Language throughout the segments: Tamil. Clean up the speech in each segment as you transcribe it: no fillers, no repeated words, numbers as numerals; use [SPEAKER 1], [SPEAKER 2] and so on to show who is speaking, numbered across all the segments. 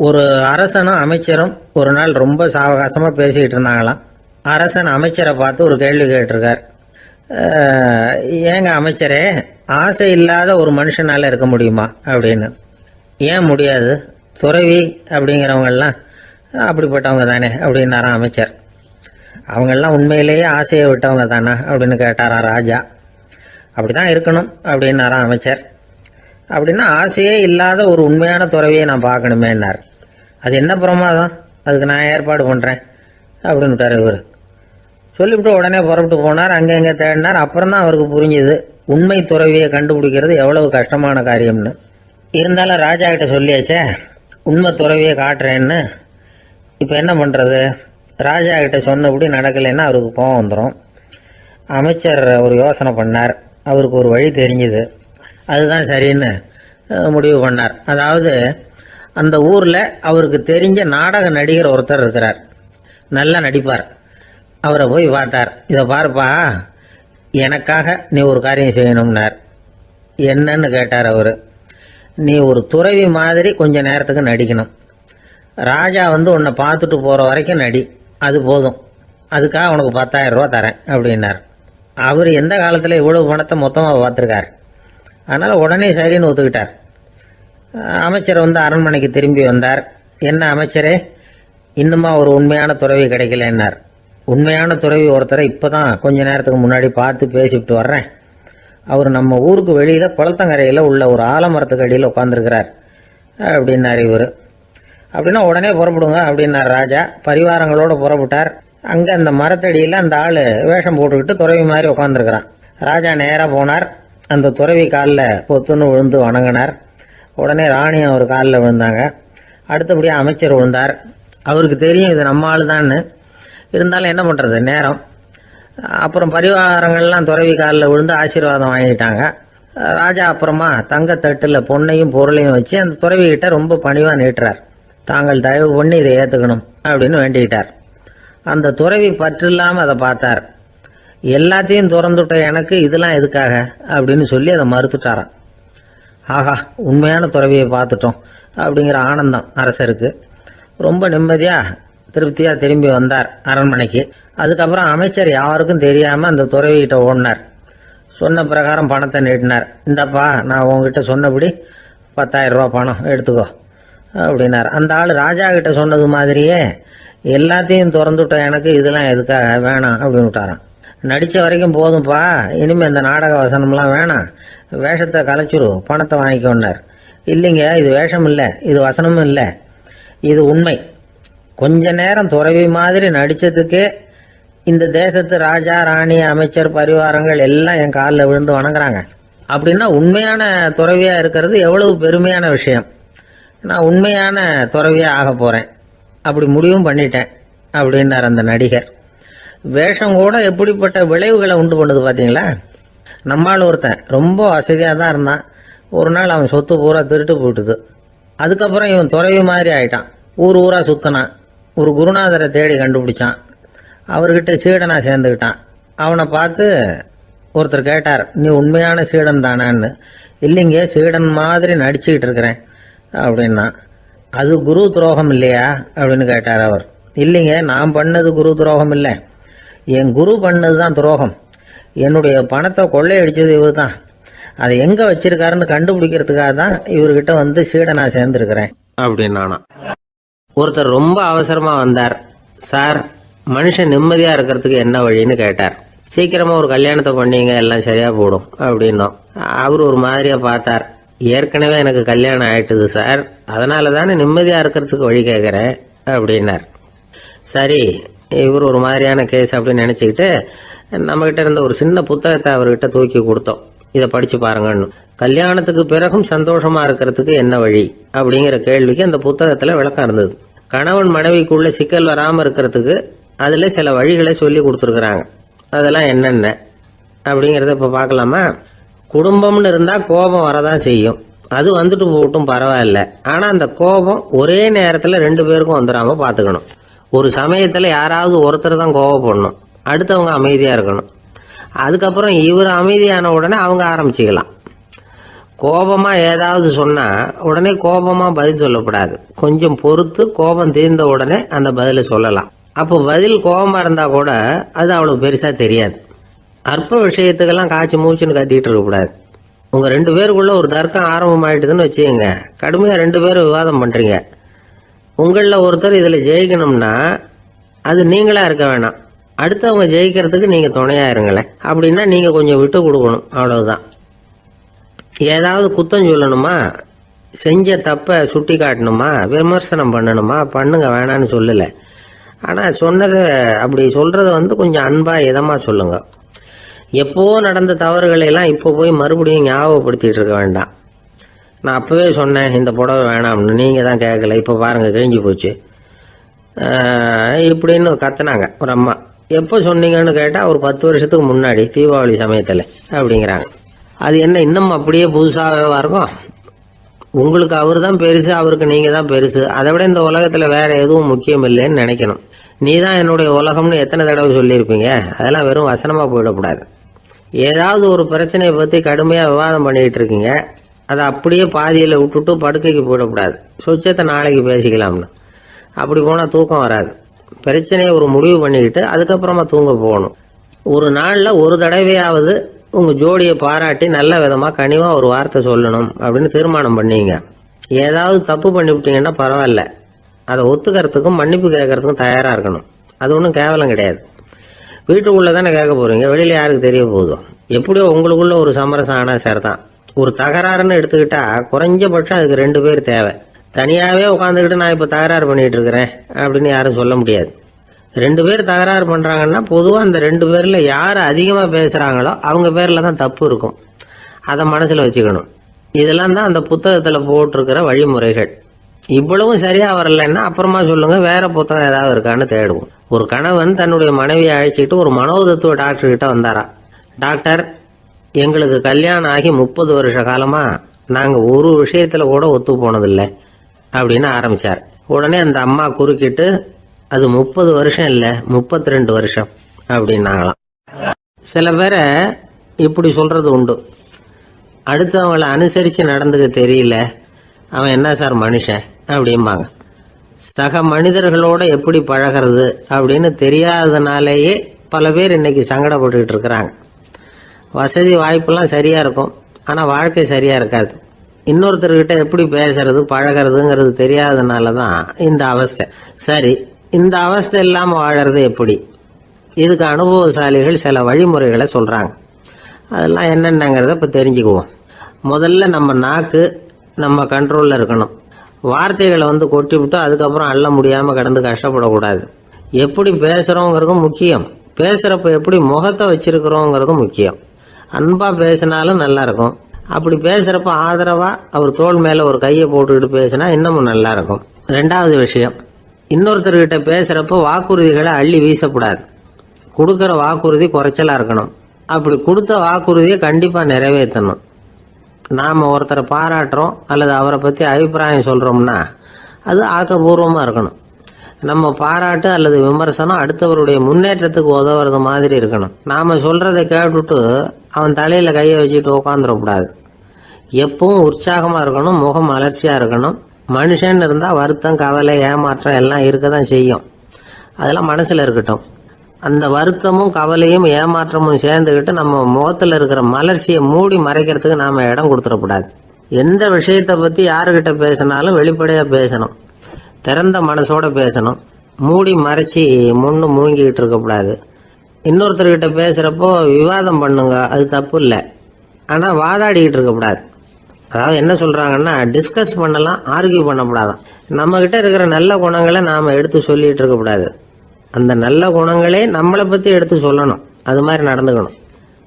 [SPEAKER 1] ஒரு அரசனும் அமைச்சரும் ஒரு நாள் ரொம்ப சாவகாசமாக பேசிக்கிட்டு இருந்தாங்களாம். அரசன் அமைச்சரை பார்த்து ஒரு கேள்வி கேட்டிருக்கார். ஏங்க அமைச்சரே, ஆசை இல்லாத ஒரு மனுஷனால் இருக்க முடியுமா அப்படின்னு. ஏன் முடியாது, துறவி அப்படிங்கிறவங்கெல்லாம் அப்படிப்பட்டவங்க தானே அப்படின்னாராம் அமைச்சர். அவங்கெல்லாம் உண்மையிலேயே ஆசையை விட்டவங்க தானா அப்படின்னு கேட்டாராம் ராஜா. அப்படி தான் இருக்கணும் அப்படின்னாராம் அமைச்சர். அப்படின்னா ஆசையே இல்லாத ஒரு உண்மையான துறவியை நான் பார்க்கணுமேன்னார். அது என்ன பிரமாதம், அதுக்கு நான் ஏற்பாடு பண்ணுறேன் அப்படின்னு விட்டார் இவர். சொல்லிவிட்டு உடனே புறப்பட்டு போனார். அங்கே எங்கே தேடினார். அப்புறம் தான் அவருக்கு புரிஞ்சுது உண்மை துறவியை கண்டுபிடிக்கிறது எவ்வளவு கஷ்டமான காரியம்னு. இருந்தாலும் ராஜா கிட்ட சொல்லியாச்சே, உண்மை துறவியை காட்டுறேன்னு. இப்போ என்ன பண்ணுறது? ராஜா கிட்ட சொன்னபடி நடக்கலைன்னா அவருக்கு கோபம் வந்துடும். அமைச்சர் ஒரு யோசனை பண்ணார். அவருக்கு ஒரு வழி தெரிஞ்சுது. அதுதான் சரின்னு முடிவு பண்ணார். அதாவது அந்த ஊரில் அவருக்கு தெரிஞ்ச நாடக நடிகர் ஒருத்தர் இருக்கிறார், நல்லா நடிப்பார். அவரை போய் பார்த்தார். இதை பாருப்பா, எனக்காக நீ ஒரு காரியம் செய்யணும்னார். என்னன்னு கேட்டார் அவர். நீ ஒரு துறவி மாதிரி கொஞ்ச நேரத்துக்கு நடிக்கணும். ராஜா உன்னை பார்த்துட்டு போகிற வரைக்கும் நடி, அது போதும். அதுக்காக உனக்கு 10,000 ரூபா தரேன் அப்படின்னார். அவர் எந்த காலத்தில் இவ்வளவு பணத்தை மொத்தமாக பார்த்துருக்கார். அதனால் உடனே சரின்னு ஒத்துக்கிட்டார். அமைச்சர் அரண்மனைக்கு திரும்பி வந்தார். என்ன அமைச்சரே, இன்னுமா ஒரு உண்மையான துறவி கிடைக்கலன்னார். உண்மையான துறவி ஒருத்தரை இப்போ தான் கொஞ்ச நேரத்துக்கு முன்னாடி பார்த்து பேசிவிட்டு வர்றேன். அவர் நம்ம ஊருக்கு வெளியில் குளத்தங்கரையில் உள்ள ஒரு ஆலமரத்துக்கு அடியில் உட்காந்துருக்கிறார் அப்படின்னார் இவர். அப்படின்னா உடனே புறப்படுங்க அப்படின்னார் ராஜா. பரிவாரங்களோடு புறப்பட்டார். அங்கே அந்த மரத்தடியில் அந்த ஆள் வேஷம் போட்டுக்கிட்டு துறவி மாதிரி உட்காந்துருக்கிறான். ராஜா நேராக போனார். அந்த துறவி காலில் பொத்துன்னு விழுந்து வணங்கினார். உடனே ராணியும் அவர் காலில் விழுந்தாங்க. அடுத்தபடியாக அமைச்சர் விழுந்தார். அவருக்கு தெரியும் இது நம்ம ஆள் தான்னு. இருந்தாலும் என்ன பண்ணுறது, நேரம். அப்புறம் பரிவாரங்கள்லாம் துறவி காலில் விழுந்து ஆசீர்வாதம் வாங்கிட்டாங்க. ராஜா அப்புறமா தங்கத்தட்டில் பொண்ணையும் பொருளையும் வச்சு அந்த துறவிகிட்ட ரொம்ப பணிவாக நீட்டுறார். தாங்கள் தயவு பண்ணி இதை ஏற்றுக்கணும் அப்படின்னு வேண்டிக்கிட்டார். அந்த துறவி பற்று இல்லாமல் அதை பார்த்தார். எல்லாத்தையும் திறந்துட்ட எனக்கு இதெல்லாம் எதுக்காக அப்படின்னு சொல்லி அதை மறுத்துட்டாராம். ஆஹா, உண்மையான துறவியை பார்த்துட்டோம் அப்படிங்கிற ஆனந்தம் அரசருக்கு. ரொம்ப நிம்மதியாக திருப்தியாக திரும்பி வந்தார் அரண்மனைக்கு. அதுக்கப்புறம் அமைச்சர் யாருக்கும் தெரியாமல் அந்த துறவிகிட்ட ஓடினார். சொன்ன பிரகாரம் பணத்தை நீட்டினார். இந்தப்பா, நான் உங்ககிட்ட சொன்னபடி 10,000 ரூபா பணம் எடுத்துக்கோ அப்படின்னார். அந்த ஆள் ராஜா கிட்ட சொன்னது மாதிரியே எல்லாத்தையும் திறந்துவிட்ட எனக்கு இதெல்லாம் எதுக்காக வேணாம் அப்படின்னு விட்டாரான். நடித்த வரைக்கும் போதும்ப்பா, இனிமேல் இந்த நாடக வசனம்லாம் வேணாம், வேஷத்தை கலைச்சிரு, பணத்தை வாங்கிக்கோன்னார். இல்லைங்க, இது வேஷம் இல்லை, இது வசனமும் இல்லை, இது உண்மை. கொஞ்ச நேரம் துறவி மாதிரி நடித்ததுக்கே இந்த தேசத்து ராஜா, ராணி, அமைச்சர், பரிவாரங்கள் எல்லாம் என் காலில் விழுந்து வணங்குறாங்க. அப்படின்னா உண்மையான துறவியாக இருக்கிறது எவ்வளவு பெருமையான விஷயம். நான் உண்மையான துறவியாக ஆக போகிறேன், அப்படி முடிவும் பண்ணிட்டேன் அப்படின்னார் அந்த நடிகர். வேஷம் கூட எப்படிப்பட்ட விளைவுகளை உண்டு பண்ணுது பார்த்தீங்களா. நம்மால் ஒருத்தன் ரொம்ப வசதியாக தான் இருந்தான். ஒரு நாள் அவன் சொத்து பூரா திருட்டு போட்டுது. அதுக்கப்புறம் இவன் துறவி மாதிரி ஆயிட்டான். ஊர் ஊராக சுற்றினான். ஒரு குருநாதரை தேடி கண்டுபிடிச்சான். அவர்கிட்ட சீடனாக சேர்ந்துக்கிட்டான். அவனை பார்த்து ஒருத்தர் கேட்டார், நீ உண்மையான சீடன் தானான்னு. இல்லைங்க, சீடன் மாதிரி நடிச்சுக்கிட்டு இருக்கிறேன் அப்படின்னா. அது குரு துரோகம் இல்லையா அப்படின்னு கேட்டார் அவர். இல்லைங்க, நான் பண்ணது குரு துரோகம் இல்லை, என் குரு பண்ணது தான் துரோகம். என்னுடைய பணத்தை கொள்ளையடிச்சது இவர் தான். அதை எங்கே வச்சிருக்காருன்னு கண்டுபிடிக்கிறதுக்காக தான் இவர்கிட்ட சீடனா சேர்ந்துருக்கிறேன் அப்படின்னானா. ஒருத்தர் ரொம்ப அவசரமாக வந்தார். சார், மனுஷன் நிம்மதியாக இருக்கிறதுக்கு என்ன வழின்னு கேட்டார். சீக்கிரமாக ஒரு கல்யாணத்தை பண்ணீங்க, எல்லாம் சரியாக போடும் அப்படின்னோம். அவர் ஒரு மாதிரியாக பார்த்தார். ஏற்கனவே எனக்கு கல்யாணம் ஆயிட்டுது சார், அதனால தானே நிம்மதியாக இருக்கிறதுக்கு வழி கேட்குறேன் அப்படின்னார். சரி, இவர் ஒரு மாதிரியான கேஸ் அப்படின்னு நினச்சிக்கிட்டு நம்மகிட்ட இருந்த ஒரு சின்ன புத்தகத்தை அவர்கிட்ட தூக்கி கொடுத்தோம். இதை படித்து பாருங்கன்னு. கல்யாணத்துக்கு பிறகும் சந்தோஷமாக இருக்கிறதுக்கு என்ன வழி அப்படிங்கிற கேள்விக்கு அந்த புத்தகத்தில் விளக்கம் இருந்தது. கணவன் மனைவிக்குள்ள சிக்கல் வராமல் இருக்கிறதுக்கு அதில் சில வழிகளை சொல்லி கொடுத்துருக்குறாங்க. அதெல்லாம் என்னென்ன அப்படிங்கிறத இப்போ பார்க்கலாமா. குடும்பம்னு இருந்தால் கோபம் வரதான் செய்யும். அது வந்துட்டு போட்டும் பரவாயில்ல. ஆனால் அந்த கோபம் ஒரே நேரத்தில் 2 பேருக்கும் வந்துடாமல் பார்த்துக்கணும். ஒரு சமயத்தில் யாராவது ஒருத்தர் தான் கோபப்படணும், அடுத்தவங்க அமைதியாக இருக்கணும். அதுக்கப்புறம் இவர் அமைதியான உடனே அவங்க ஆரம்பிச்சிக்கலாம். கோபமாக ஏதாவது சொன்னால் உடனே கோபமாக பதில் சொல்லக்கூடாது. கொஞ்சம் பொறுத்து கோபம் தீர்ந்த உடனே அந்த பதிலை சொல்லலாம். அப்போ பதில் கோபமாக இருந்தால் கூட அது அவ்வளோ பெருசாக தெரியாது. அற்ப விஷயத்துக்கெல்லாம் காய்ச்சி மூச்சுன்னு கத்திட்டு இருக்கக்கூடாது. உங்கள் 2 பேருக்குள்ள ஒரு தர்க்கம் ஆரம்பமாயிட்டுதுன்னு வச்சுக்கோங்க. கடுமையாக 2 பேரும் விவாதம் பண்ணுறீங்க. உங்களில் ஒருத்தர் இதில் ஜெயிக்கணும்னா அது நீங்களாக இருக்க வேணாம், அடுத்தவங்க ஜெயிக்கிறதுக்கு நீங்கள் துணையாக இருங்களேன். அப்படின்னா நீங்கள் கொஞ்சம் விட்டு கொடுக்கணும், அவ்வளவுதான். ஏதாவது குத்தம் சொல்லணுமா, செஞ்ச தப்பை சுட்டி காட்டணுமா, விமர்சனம் பண்ணணுமா, பண்ணுங்க, வேணான்னு சொல்லலை. ஆனால் சொன்னதை அப்படி சொல்கிறத கொஞ்சம் அன்பாக இதமாக சொல்லுங்க. எப்போ நடந்த தவறுகளை எல்லாம் இப்போ போய் மறுபடியும் ஞாபகப்படுத்திட்டு இருக்க வேண்டாம். நான் அப்போவே சொன்னேன் இந்த புடவை வேணாம்னு, நீங்கள் தான் கேட்கல, இப்போ பாருங்கள் கிழிஞ்சு போச்சு இப்படின்னு கத்துனாங்க ஒரு அம்மா. எப்போ சொன்னீங்கன்னு கேட்டால் ஒரு 10 வருஷத்துக்கு முன்னாடி தீபாவளி சமயத்தில் அப்படிங்கிறாங்க. அது என்ன இன்னும் அப்படியே புதுசாகவே இருக்கும்? உங்களுக்கு அவர் தான் பெருசு, அவருக்கு நீங்கள் தான் பெருசு. அதை விட இந்த உலகத்தில் வேற எதுவும் முக்கியம் இல்லைன்னு நினைக்கணும். நீ தான் என்னுடைய உலகம்னு எத்தனை தடவை சொல்லியிருப்பீங்க? அதெல்லாம் வெறும் வசனமாக போயிடக்கூடாது. ஏதாவது ஒரு பிரச்சனையை பற்றி கடுமையாக விவாதம் பண்ணிக்கிட்டு இருக்கீங்க, அதை அப்படியே பாதியில் விட்டுட்டு படுக்கைக்கு போயிடக்கூடாது. சொச்சத்தை நாளைக்கு பேசிக்கலாம்னு. அப்படி போனால் தூக்கம் வராது. பிரச்சனையை ஒரு முடிவு பண்ணிக்கிட்டு அதுக்கப்புறமா தூங்க போகணும். ஒரு நாளில் ஒரு தடவையாவது உங்கள் ஜோடியை பாராட்டி நல்ல விதமாக கனிவாக ஒரு வார்த்தை சொல்லணும் அப்படின்னு தீர்மானம் பண்ணீங்க. ஏதாவது தப்பு பண்ணிவிட்டீங்கன்னா பரவாயில்ல, அதை ஒத்துக்கிறதுக்கும் மன்னிப்பு கேட்கறதுக்கும் தயாராக இருக்கணும். அது ஒன்றும் கேவலம் கிடையாது. வீட்டுக்குள்ளே தானே கேட்க போகிறீங்க, வெளியில் யாருக்கு தெரிய போகுதோ? எப்படியோ உங்களுக்குள்ள ஒரு சமரசம் ஆனால் சார் தான். ஒரு தகராறுன்னு எடுத்துக்கிட்டா குறைஞ்சபட்சம் அதுக்கு 2 பேர் தேவை. தனியாகவே உட்காந்துக்கிட்டு நான் இப்போ தகராறு பண்ணிகிட்டு இருக்கிறேன் அப்படின்னு யாரும் சொல்ல முடியாது. 2 பேர் தகராறு பண்ணுறாங்கன்னா பொதுவாக அந்த 2 பேரில் யார் அதிகமாக பேசுகிறாங்களோ அவங்க பேரில் தான் தப்பு இருக்கும். அதை மனசில் வச்சுக்கணும். இதெல்லாம் தான் அந்த புத்தகத்தில் போட்டிருக்கிற வழிமுறைகள். இவ்வளவும் சரியாக வரலைன்னா அப்புறமா சொல்லுங்கள், வேற புத்தகம் ஏதாவது இருக்கான்னு தேடுவோம். ஒரு கணவன் தன்னுடைய மனைவியை அழைச்சிட்டு ஒரு மனோதத்துவ டாக்டர்கிட்ட வந்தாரா. டாக்டர், எங்களுக்கு கல்யாணம் ஆகி 30 வருஷ காலமாக நாங்கள் ஒரு விஷயத்தில் கூட ஒத்து போனதில்லை அப்படின்னு ஆரம்பித்தார். உடனே அந்த அம்மா குறுக்கிட்டு, அது 30 வருஷம் இல்லை 32 வருஷம் அப்படின்னாங்களாம். சில பேரை இப்படி சொல்கிறது உண்டு. அடுத்தவங்களை அனுசரித்து நடந்துக்க தெரியல, அவன் என்ன சார் மனுஷன் அப்படிம்பாங்க. சக மனிதர்களோட எப்படி பழகிறது அப்படின்னு தெரியாததுனாலேயே பல பேர் இன்னைக்கு சங்கடப்பட்டுக்கிட்டு இருக்கிறாங்க. வசதி வாய்ப்பெல்லாம் சரியாக இருக்கும், ஆனால் வாழ்க்கை சரியாக இருக்காது. இன்னொருத்தர்கிட்ட எப்படி பேசுறது பழகிறதுங்கிறது தெரியாததுனால தான் இந்த அவஸ்தை. சரி, இந்த அவஸ்தை இல்லாமல் வாழறது எப்படி? இதுக்கு அனுபவசாலிகள் சில வழிமுறைகளை சொல்கிறாங்க. அதெல்லாம் என்னென்னங்கிறத இப்போ தெரிஞ்சுக்குவோம். முதல்ல நம்ம நாக்கு நம்ம கண்ட்ரோலில் இருக்கணும். வார்த்தைகளை கொட்டி விட்டு அதுக்கப்புறம் அள்ள முடியாமல் கிடந்து கஷ்டப்படக்கூடாது. எப்படி பேசுகிறோங்கிறதும் முக்கியம், பேசுகிறப்ப எப்படி முகத்தை வச்சிருக்கிறோங்கிறதும் முக்கியம். அன்பாக பேசினாலும் நல்லா இருக்கும். அப்படி பேசுகிறப்ப ஆதரவாக அவர் தோள் மேலே ஒரு கையை போட்டுக்கிட்டு பேசினா இன்னமும் நல்லா இருக்கும். 2வது விஷயம், இன்னொருத்தர்கிட்ட பேசுகிறப்போ வாக்குறுதிகளை அள்ளி வீசக்கூடாது. கொடுக்குற வாக்குறுதி குறைச்சலாக இருக்கணும். அப்படி கொடுத்த வாக்குறுதியை கண்டிப்பாக நிறைவேற்றணும். நாம் ஒருத்தரை பாராட்டுறோம் அல்லது அவரை பற்றி அபிப்பிராயம் சொல்கிறோம்னா அது ஆக்கப்பூர்வமாக இருக்கணும். நம்ம பாராட்டு அல்லது விமர்சனம் அடுத்தவருடைய முன்னேற்றத்துக்கு உதவுறது மாதிரி இருக்கணும். நாம் சொல்கிறத கேட்டுட்டு அவன் தலையில் கையை வச்சுட்டு உட்காந்துடக்கூடாது. எப்பவும் உற்சாகமாக இருக்கணும், முகம் மலர்ச்சியாக இருக்கணும். மனுஷன் இருந்தால் வருத்தம், கவலை, ஏமாற்றம் எல்லாம் இருக்க தான் செய்யும். அதெல்லாம் மனசில் இருக்கட்டும். அந்த வருத்தமும் கவலையும் ஏமாற்றமும் சேர்ந்துக்கிட்டு நம்ம முகத்தில் இருக்கிற மலர்ச்சியை மூடி மறைக்கிறதுக்கு நாம் இடம் கொடுத்துடக்கூடாது. எந்த விஷயத்தை பற்றி யாருக்கிட்ட பேசினாலும் வெளிப்படையாக பேசணும், திறந்த மனசோட பேசணும். மூடி மறைச்சி முன்னு மூங்கிக்கிட்டு இருக்கக்கூடாது. இன்னொருத்தர்கிட்ட பேசுகிறப்போ விவாதம் பண்ணுங்க, அது தப்பு இல்லை. ஆனால் வாதாடிக்கிட்டு இருக்கக்கூடாது. அதாவது என்ன சொல்கிறாங்கன்னா, டிஸ்கஸ் பண்ணலாம், ஆர்கியூ பண்ணக்கூடாதான். நம்மக்கிட்ட இருக்கிற நல்ல குணங்களை நாம் எடுத்து சொல்லிகிட்டு இருக்கக்கூடாது. அந்த நல்ல குணங்களே நம்மளை பற்றி எடுத்து சொல்லணும். அது மாதிரி நடந்துக்கணும்.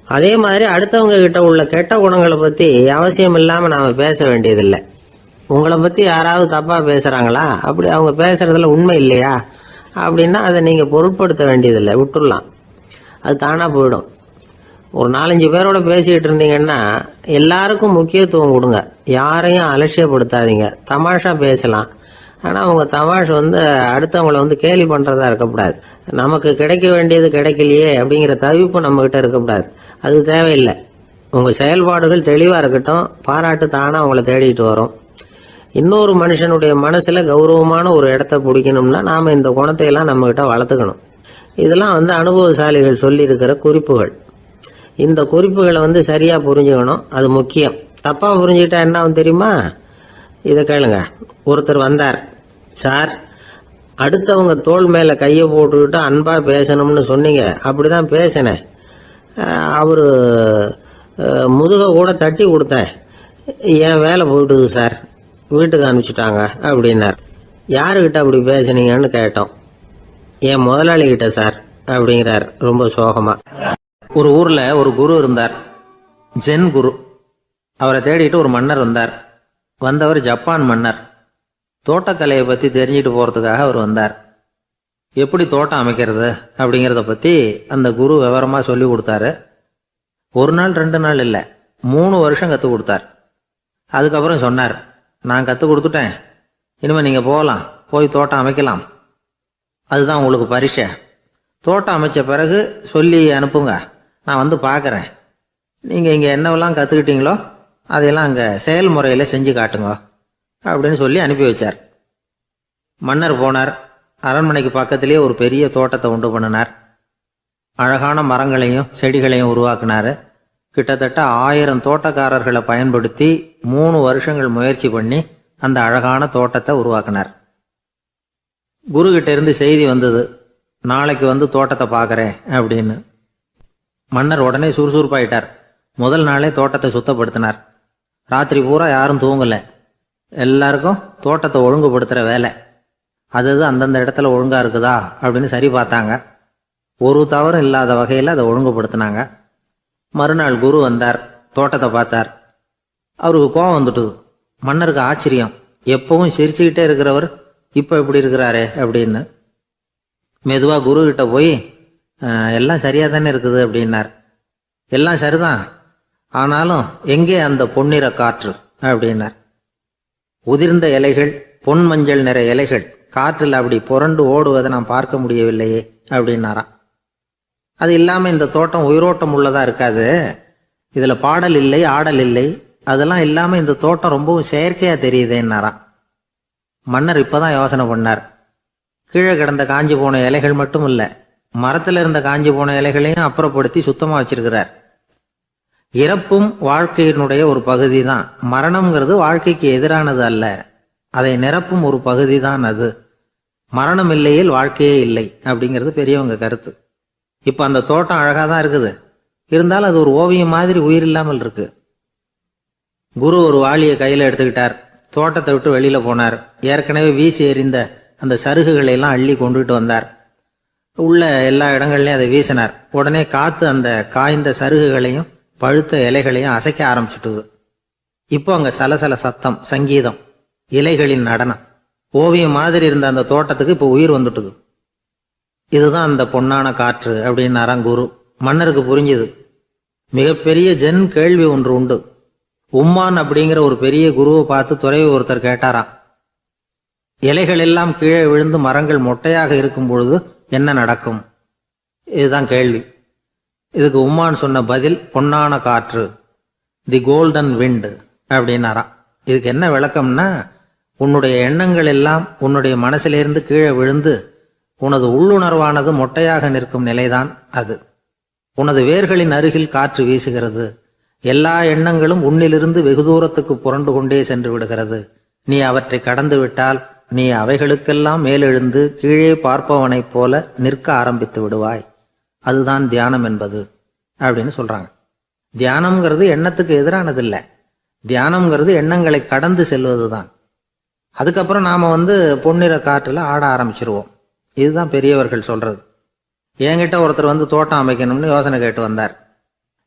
[SPEAKER 1] அதே மாதிரி அடுத்தவங்க கிட்ட உள்ள கெட்ட குணங்களை பற்றி அவசியம் இல்லாமல் நாம் பேச வேண்டியதில்லை. உங்களை பற்றி யாராவது தப்பாக பேசுகிறாங்களா, அப்படி அவங்க பேசுகிறதுல உண்மை இல்லையா அப்படின்னா அதை நீங்கள் பொருட்படுத்த வேண்டியதில்லை, விட்டுடலாம். அது தானாக போயிடும். ஒரு 4-5 பேரோட பேசிக்கிட்டு இருந்தீங்கன்னா எல்லாருக்கும் முக்கியத்துவம் கொடுங்க, யாரையும் அலட்சியப்படுத்தாதீங்க. தமாஷா பேசலாம், ஆனால் அவங்க தமாஷ் அடுத்தவங்களை கேலி பண்ணுறதா இருக்கக்கூடாது. நமக்கு கிடைக்க வேண்டியது கிடைக்கலையே அப்படிங்கிற தவிப்பு நம்மக்கிட்ட இருக்கக்கூடாது. அது தேவையில்லை. உங்கள் செயல்பாடுகள் தெளிவாக இருக்கட்டும், பாராட்டு தானாக அவங்கள தேடிட்டு வரும். இன்னொரு மனுஷனுடைய மனசில் கௌரவமான ஒரு இடத்த பிடிக்கணும்னா நாம் இந்த குணத்தை எல்லாம் நம்மகிட்ட வளர்த்துக்கணும். இதெல்லாம் அனுபவசாலிகள் சொல்லியிருக்கிற குறிப்புகள். இந்த குறிப்புகளை சரியாக புரிஞ்சுக்கணும், அது முக்கியம். தப்பாக புரிஞ்சுக்கிட்டா என்ன ஆகும் தெரியுமா? இதை கேளுங்க. ஒருத்தர் வந்தார், சார் அடுத்தவங்க தோள் மேலே கையை போட்டுக்கிட்டு அன்பாக பேசணும்னு சொன்னீங்க, அப்படி தான் பேசினேன். அவர் முதுகை கூட தட்டி கொடுத்தேன், என் வேலை போயிட்டுது சார், வீட்டுக்கு அனுப்பிச்சிட்டாங்க அப்படின்னார். யாருக்கிட்ட அப்படி பேசுனீங்கன்னு கேட்டோம். என் முதலாளிகிட்ட சார் அப்படிங்கிறார் ரொம்ப சோகமா. ஒரு ஊர்ல ஒரு குரு இருந்தார், ஜென் குரு. அவரை தேடிட்டு ஒரு மன்னர் வந்தார். வந்தவர் ஜப்பான் மன்னர். தோட்டக்கலையை பற்றி தெரிஞ்சுட்டு போகிறதுக்காக அவர் வந்தார். எப்படி தோட்டம் அமைக்கிறது அப்படிங்கிறத பற்றி அந்த குரு விவரமாக சொல்லி கொடுத்தாரு. ஒரு நாள் 2 நாள் இல்லை, 3 வருஷம் கற்றுக் கொடுத்தார். அதுக்கப்புறம் சொன்னார், நான் கற்றுக் கொடுத்துட்டேன், இனிமேல் நீங்கள் போகலாம், போய் தோட்டம் அமைக்கலாம், அதுதான் உங்களுக்கு பரிசை. தோட்டம் அமைச்ச பிறகு சொல்லி அனுப்புங்க, நான் வந்து பார்க்குறேன். நீங்கள் இங்கே என்னவெல்லாம் கற்றுக்கிட்டீங்களோ அதையெல்லாம் அங்கே செயல்முறையில் செஞ்சு காட்டுங்க அப்படின்னு சொல்லி அனுப்பி வச்சார். மன்னர் போனார். அரண்மனைக்கு பக்கத்திலே ஒரு பெரிய தோட்டத்தை உண்டு பண்ணினார். அழகான மரங்களையும் செடிகளையும் உருவாக்கினார். கிட்டத்தட்ட 1000 தோட்டக்காரர்களை பயன்படுத்தி 3 வருஷங்கள் முயற்சி பண்ணி அந்த அழகான தோட்டத்தை உருவாக்கினார். குருகிட்ட இருந்து செய்தி வந்தது, நாளைக்கு வந்து தோட்டத்தை பார்க்குறேன் அப்படின்னு. மன்னர் உடனே சுறுசுறுப்பாயிட்டார். முதல் நாளே தோட்டத்தை சுத்தப்படுத்தினார். ராத்திரி பூரா யாரும் தூங்கலை. எல்லாருக்கும் தோட்டத்தை ஒழுங்குபடுத்துகிற வேலை. அது அந்தந்த இடத்துல ஒழுங்காக இருக்குதா அப்படின்னு சரி பார்த்தாங்க. ஒரு தவறும் இல்லாத வகையில் அதை ஒழுங்குபடுத்தினாங்க. மறுநாள் குரு வந்தார், தோட்டத்தை பார்த்தார். அவருக்கு கோபம் வந்துட்டுது. மன்னருக்கு ஆச்சரியம், எப்பவும் சிரிச்சுக்கிட்டே இருக்கிறவர் இப்போ இப்படி இருக்கிறாரே அப்படின்னு. மெதுவாக குருக்கிட்ட போய் எல்லாம் சரியாக தானே இருக்குது அப்படின்னார். எல்லாம் சரிதான், ஆனாலும் எங்கே அந்த பொன்னிற காற்று அப்படின்னார். உதிர்ந்த இலைகள், பொன் மஞ்சள் நிற இலைகள் காற்றில் அப்படி புரண்டு ஓடுவதை நான் பார்க்க முடியவில்லையே அப்படின்னாராம். அது இல்லாமல் இந்த தோட்டம் உயிரோட்டம் உள்ளதா இருக்காது, இதில் பாடல் இல்லை, ஆடல் இல்லை, அதெல்லாம் இல்லாமல் இந்த தோட்டம் ரொம்பவும் செயற்கையாக தெரியுதேன்னாராம். மன்னர் இப்போதான் யோசனை பண்ணார். கீழே கிடந்த காஞ்சி போன இலைகள் மட்டும் இல்லை, மரத்தில் இருந்த காஞ்சி போன இலைகளையும் அப்புறப்படுத்தி சுத்தமாக வச்சிருக்கிறார். இறப்பும் வாழ்க்கையினுடைய ஒரு பகுதி தான். மரணம்ங்கிறது வாழ்க்கைக்கு எதிரானது அல்ல, அதை நிரப்பும் ஒரு பகுதி தான் அது. மரணம் இல்லையில் வாழ்க்கையே இல்லை அப்படிங்கிறது பெரியவங்க கருத்து. இப்போ அந்த தோட்டம் அழகாக தான் இருக்குது, இருந்தாலும் அது ஒரு ஓவியம் மாதிரி உயிர் இல்லாமல் இருக்கு. குரு ஒரு வாளியை கையில் எடுத்துக்கிட்டார். தோட்டத்தை விட்டு வெளியில போனார். ஏற்கனவே வீசி எறிந்த அந்த சருகுகளை எல்லாம் அள்ளி கொண்டுகிட்டு வந்தார். உள்ள எல்லா இடங்கள்லையும் அதை வீசினார். உடனே காத்து அந்த காய்ந்த சருகுகளையும் பழுத்த இலைகளையும் அசைக்க ஆரம்பிச்சுட்டுது. இப்போ அங்க சலசல சத்தம், சங்கீதம், இலைகளின் நடனம், ஓவியம் மாதிரி இருந்த அந்த தோட்டத்துக்கு இப்போ உயிர் வந்துட்டுது. இதுதான் அந்த பொன்னான காற்று அப்படின்னாராம் குரு. மன்னருக்கு புரிஞ்சுது. மிகப்பெரிய ஜென் கேள்வி ஒன்று உண்டு. உம்மான் அப்படிங்கிற ஒரு பெரிய குருவை பார்த்து துறவி ஒருத்தர் கேட்டாராம், இலைகள் எல்லாம் கீழே விழுந்து மரங்கள் மொட்டையாக இருக்கும் பொழுது என்ன நடக்கும்? இதுதான் கேள்வி. இதுக்கு உம்மான் சொன்ன பதில் பொன்னான காற்று, தி கோல்டன் விண்ட் அப்படின்னாராம். இதுக்கு என்ன விளக்கம்னா, உன்னுடைய எண்ணங்கள் எல்லாம் உன்னுடைய மனசிலிருந்து கீழே விழுந்து உனது உள்ளுணர்வானது மொட்டையாக நிற்கும் நிலைதான் அது. உனது வேர்களின் அருகில் காற்று வீசுகிறது. எல்லா எண்ணங்களும் உன்னிலிருந்து வெகு தூரத்துக்கு புரண்டு கொண்டே சென்று விடுகிறது. நீ அவற்றை கடந்து விட்டால் நீ அவைகளுக்கெல்லாம் மேலெழுந்து கீழே பார்ப்பவனைப் போல நிற்க ஆரம்பித்து விடுவாய். அதுதான் தியானம் என்பது அப்படின்னு சொல்றாங்க. தியானம்ங்கிறது எண்ணத்துக்கு எதிரானதில்லை. தியானம்ங்கிறது எண்ணங்களை கடந்து செல்வது தான். அதுக்கப்புறம் நாம பொன்னிற காற்றுல ஆட ஆரம்பிச்சிருவோம். இதுதான் பெரியவர்கள் சொல்றது. என்கிட்ட ஒருத்தர் தோட்டம் அமைக்கணும்னு யோசனை கேட்டு வந்தார்.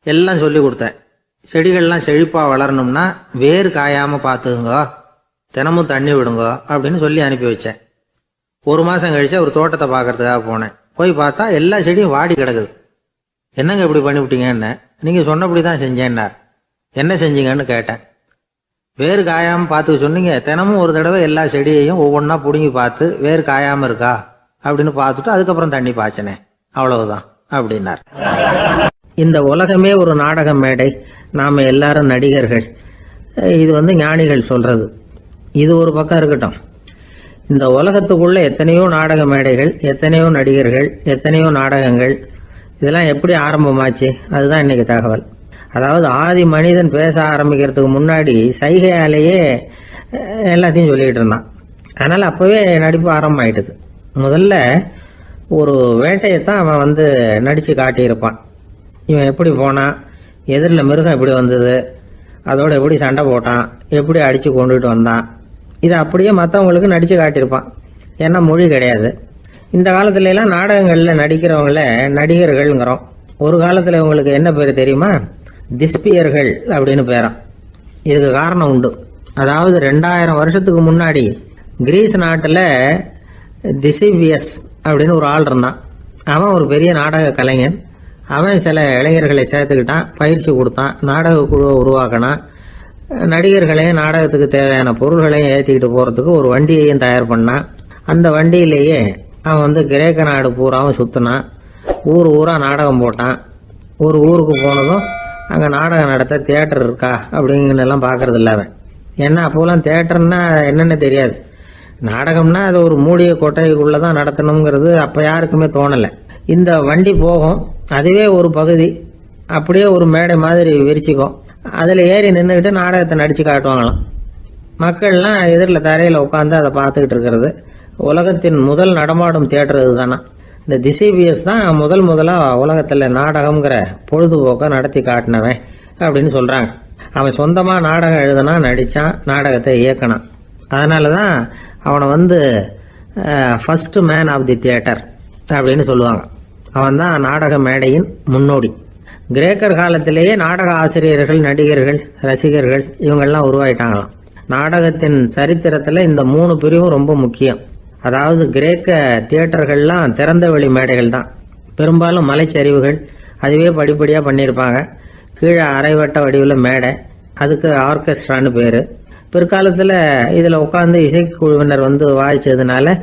[SPEAKER 1] எல்லாம் சொல்லி கொடுத்தேன். செடிகள்லாம் செழிப்பா வளரணும்னா வேர் காயாம பார்த்துக்குங்க, தினமும் தண்ணி விடுங்க அப்படின்னு சொல்லி அனுப்பி வச்சேன். 1 மாசம் கழிச்சு ஒரு தோட்டத்தை பார்க்கறதுக்காக போனேன். போய் பார்த்தா எல்லா செடியும் வாடி கிடக்குது. என்னங்க இப்படி பண்ணிவிட்டீங்கன்னு. நீங்க சொன்னபடி தான் செஞ்சேன்னார். என்ன செஞ்சீங்கன்னு கேட்டேன். வேர் காயாம பார்த்துக்க சொன்னீங்க, தினமும் ஒரு தடவை எல்லா செடியையும் ஒவ்வொன்றா பிடுங்கி பார்த்து வேர் காயாம இருக்கா அப்படின்னு பார்த்துட்டு அதுக்கப்புறம் தண்ணி பாய்ச்சனே, அவ்வளவுதான் அப்படின்னார். இந்த உலகமே ஒரு நாடக மேடை, நாம் எல்லாரும் நடிகர்கள். இது ஞானிகள் சொல்றது. இது ஒரு பக்கம் இருக்கட்டும். இந்த உலகத்துக்குள்ள எத்தனையோ நாடக மேடைகள், எத்தனையோ நடிகர்கள், எத்தனையோ நாடகங்கள், இதெல்லாம் எப்படி ஆரம்பமாச்சு? அதுதான் இன்னைக்கு தகவல். அதாவது ஆதி மனிதன் பேச ஆரம்பிக்கிறதுக்கு முன்னாடி சைகையாலேயே எல்லாத்தையும் சொல்லிட்டு இருந்தான். அதனால அப்பவே நடிப்பு ஆரம்பமாயிட்டுது. முதல்ல ஒரு வேட்டையத்தான் அவன் நடிச்சு காட்டியிருப்பான். இவன் எப்படி போனான், எதிரில் மிருகம் எப்படி வந்தது, அதோட எப்படி சண்டை போட்டான், எப்படி அடிச்சு கொண்டுட்டு வந்தான், இதை அப்படியே மற்றவங்களுக்கு நடிச்சு காட்டியிருப்பான். ஏன்னா மொழி கிடையாது. இந்த காலத்துல எல்லாம் நாடகங்களில் நடிக்கிறவங்கள நடிகர்கள்ங்கிறோம். ஒரு காலத்தில் இவங்களுக்கு என்ன பேர் தெரியுமா? திஸ்பியர்கள் அப்படின்னு பேராம். இதுக்கு காரணம் உண்டு. அதாவது 2000 வருஷத்துக்கு முன்னாடி கிரீஸ் நாட்டில் திசிபியஸ் அப்படின்னு ஒரு ஆள் இருந்தான். அவன் ஒரு பெரிய நாடக கலைஞன். அவன் சில இளைஞர்களை சேர்த்துக்கிட்டான், பயிற்சி கொடுத்தான், நாடக குழுவை உருவாக்கினான். நடிகர்களையும் நாடகத்துக்கு தேவையான பொருள்களையும் ஏற்றிக்கிட்டு போகிறதுக்கு ஒரு வண்டியையும் தயார் பண்ணான். அந்த வண்டியிலேயே அவன் கிரேக்க நாடு பூராவும் சுற்றினான். ஊர் ஊராக நாடகம் போட்டான். ஒரு ஊருக்கு போனதும் அங்கே நாடகம் நடத்த தியேட்டர் இருக்கா அப்படிங்கலாம் பார்க்கறது இல்லை அவன். ஏன்னா அப்போலாம் தியேட்டர்னா என்னென்னு தெரியாது. நாடகம்னா அது ஒரு மூடிய கொட்டைக்குள்ளே தான் நடத்தணுங்கிறது அப்போ யாருக்குமே தோணலை. இந்த வண்டி போகும், அதுவே ஒரு பகுதி அப்படியே ஒரு மேடை மாதிரி விரிச்சிக்கும். அதில் ஏறி நின்றுக்கிட்டு நாடகத்தை நடித்து காட்டுவாங்களாம். மக்கள்லாம் எதிரில் தரையில் உட்காந்து அதை பார்த்துக்கிட்டு இருக்கிறது. உலகத்தின் முதல் நடமாடும் தியேட்டர் இதுதானா. இந்த திசிபியஸ் தான் முதலாக உலகத்தில் நாடகம்ங்கிற பொழுதுபோக்கை நடத்தி காட்டினவன் அப்படின்னு சொல்கிறாங்க. அவன் சொந்தமாக நாடகம் எழுதுனா, நடித்தான், நாடகத்தை இயக்கினான். அதனால தான் அவனை first man of the theatre அப்படின்னு சொல்லுவாங்க. அவன் தான் நாடக மேடையின் முன்னோடி. கிரேக்கர் காலத்திலேயே நாடக ஆசிரியர்கள், நடிகர்கள், ரசிகர்கள் இவங்கெல்லாம் உருவாயிட்டாங்களாம். நாடகத்தின் சரித்திரத்தில் இந்த 3 பிரிவும் ரொம்ப முக்கியம். அதாவது கிரேக்க தியேட்டர்கள்லாம் திறந்த வெளி மேடைகள் தான். பெரும்பாலும் மலைச்சரிவுகள், அதுவே படிப்படியாக பண்ணியிருப்பாங்க. கீழே அரைவட்ட வடிவில் மேடை, அதுக்கு ஆர்கெஸ்ட்ரான்னு பேர். பிற்காலத்தில் இதில் உட்காந்து இசைக்குழுவினர் வாய்ச்சதுனால